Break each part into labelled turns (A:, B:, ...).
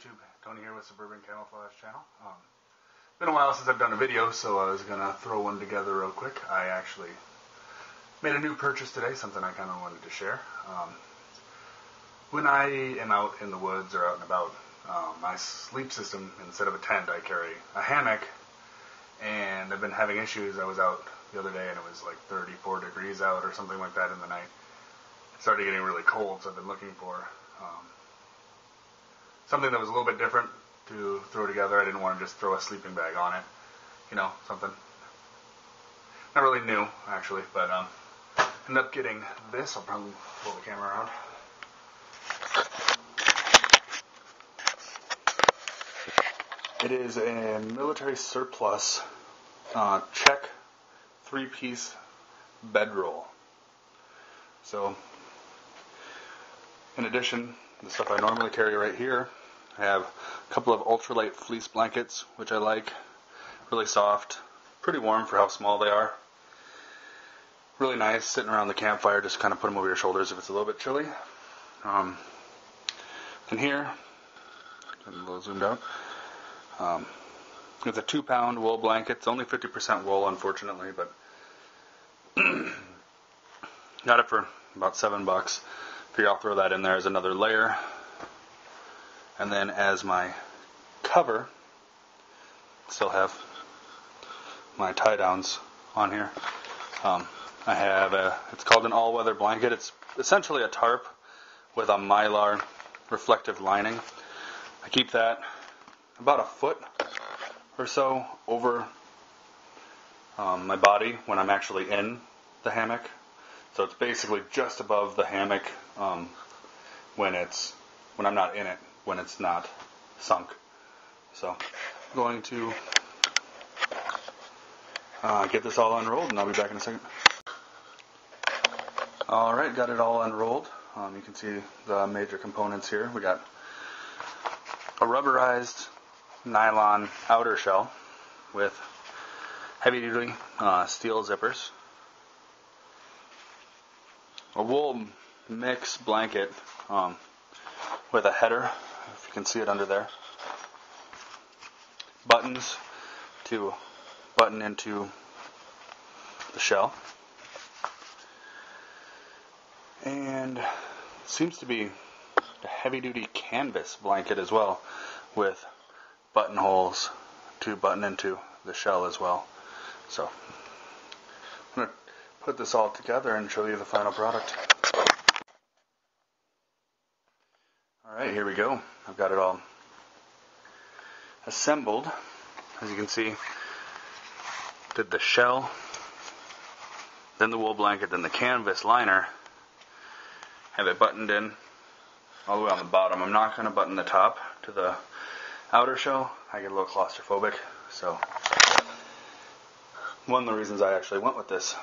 A: YouTube, Tony here with Suburban Camouflage Channel. Been a while since I've done a video, so I was going to throw one together real quick. I actually made a new purchase today, something I kind of wanted to share. When I am out in the woods or out and about, my sleep system, instead of a tent, I carry a hammock, and I've been having issues. I was out the other day and it was like 34 degrees out or something like that in the night. It started getting really cold, so I've been looking for something that was a little bit different to throw together. I didn't want to just throw a sleeping bag on it. You know, something not really new, actually, but ended up getting this. I'll probably pull the camera around. It is a military surplus Czech 3-piece bedroll. So, in addition, the stuff I normally carry right here, I have a couple of ultralight fleece blankets, which I like. Really soft, pretty warm for how small they are. Really nice, sitting around the campfire, just kind of put them over your shoulders if it's a little bit chilly. And here, a little zoomed out, it's a 2-pound wool blanket. It's only 50% wool, unfortunately, but got it for about $7. Figure I'll throw that in there as another layer. And then as my cover, still have my tie downs on here. I have it's called an all-weather blanket. It's essentially a tarp with a mylar reflective lining. I keep that about a foot or so over my body when I'm actually in the hammock. So it's basically just above the hammock when I'm not in it, when it's not sunk. So I'm going to get this all unrolled, and I'll be back in a second. Alright, got it all unrolled. You can see the major components here. We got a rubberized nylon outer shell with heavy-duty steel zippers, a wool mix blanket with a header, if you can see it under there, buttons to button into the shell, and seems to be a heavy-duty canvas blanket as well, with buttonholes to button into the shell as well. So I'm going to put this all together and show you the final product. Alright, here we go. I've got it all assembled. As you can see, did the shell, then the wool blanket, then the canvas liner. Have it buttoned in all the way on the bottom. I'm not going to button the top to the outer shell. I get a little claustrophobic. So one of the reasons I actually went with this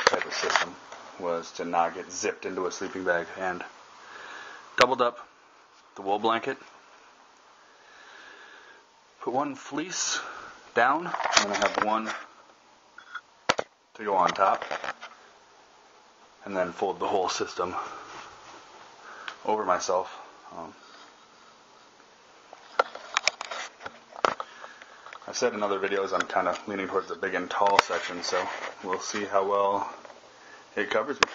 A: type of system was to not get zipped into a sleeping bag, and doubled up the wool blanket. Put one fleece down, and then I have one to go on top, and then fold the whole system over myself. I said in other videos I'm kind of leaning towards the big and tall section, so we'll see how well it covers me.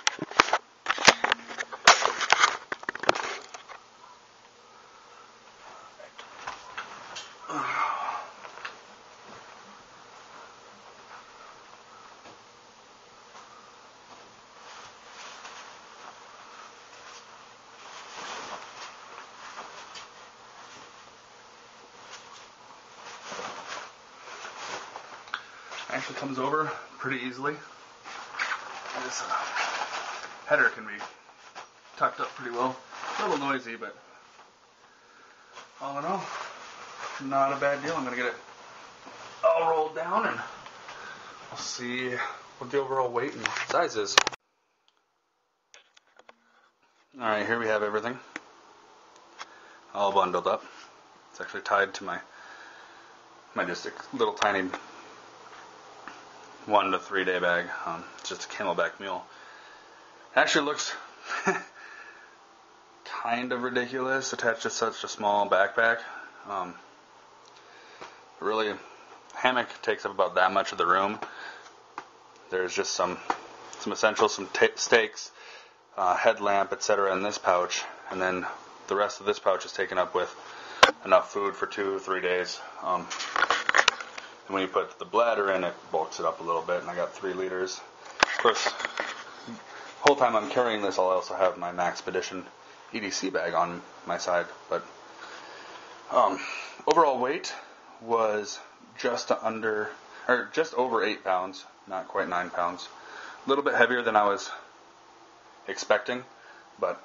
A: Actually comes over pretty easily. This header can be tucked up pretty well. A little noisy, but all in all, not a bad deal. I'm going to get it all rolled down, and we'll see what the overall weight and size is. Alright, here we have everything all bundled up. It's actually tied to my just a little tiny 1 to 3 day bag. It's just a Camelback mule. It actually looks kind of ridiculous attached to such a small backpack. Really, hammock takes up about that much of the room. There's just some essentials, some stakes, headlamp, etc. in this pouch, and then the rest of this pouch is taken up with enough food for 2 or 3 days. And when you put the bladder in, it bulks it up a little bit, and I got 3 liters. Of course, the whole time I'm carrying this, I'll also have my Maxpedition EDC bag on my side. But overall weight was just over 8 pounds, not quite 9 pounds. A little bit heavier than I was expecting, but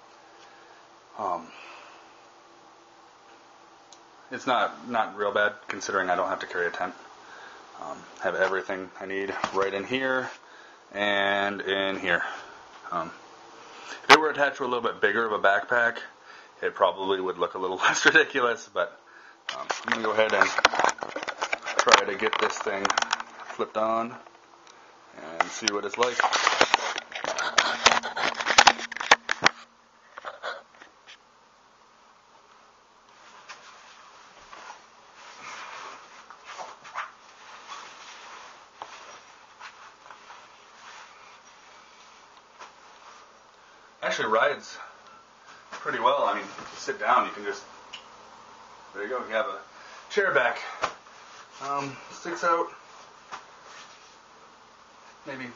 A: it's not real bad considering I don't have to carry a tent. Have everything I need right in here and in here. If it were attached to a little bit bigger of a backpack, it probably would look a little less ridiculous, but I'm going to go ahead and try to get this thing flipped on and see what it's like. Actually rides pretty well. I mean, if you sit down, you can just, there you go, you have a chair back. Sticks out maybe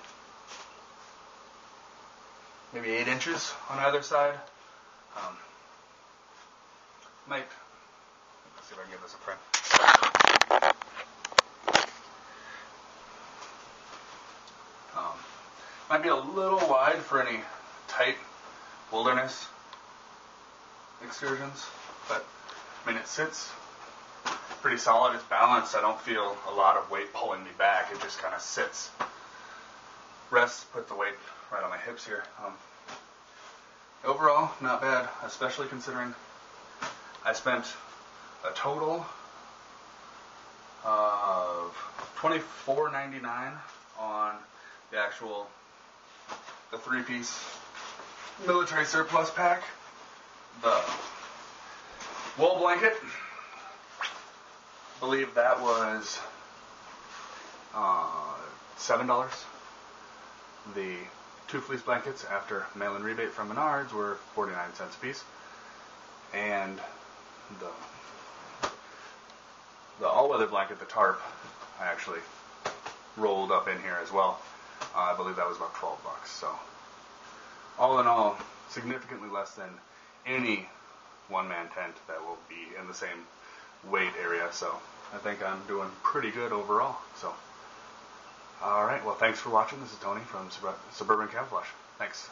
A: 8 inches on either side. Let's see if I can give this a frame. Might be a little wide for any tight wilderness excursions, but I mean, it sits pretty solid. It's balanced. I don't feel a lot of weight pulling me back. It just kind of sits. Rest, put the weight right on my hips here. Overall, not bad, especially considering I spent a total of $24.99 on the 3-piece military surplus pack. The wool blanket, I believe that was $7. The 2 fleece blankets after mail-in rebate from Menards were 49 cents a piece. And the all-weather blanket, the tarp, I actually rolled up in here as well. I believe that was about $12. So all in all, significantly less than any one-man tent that will be in the same weight area. So I think I'm doing pretty good overall. So, all right. Well, thanks for watching. This is Tony from Suburban Camouflage. Thanks.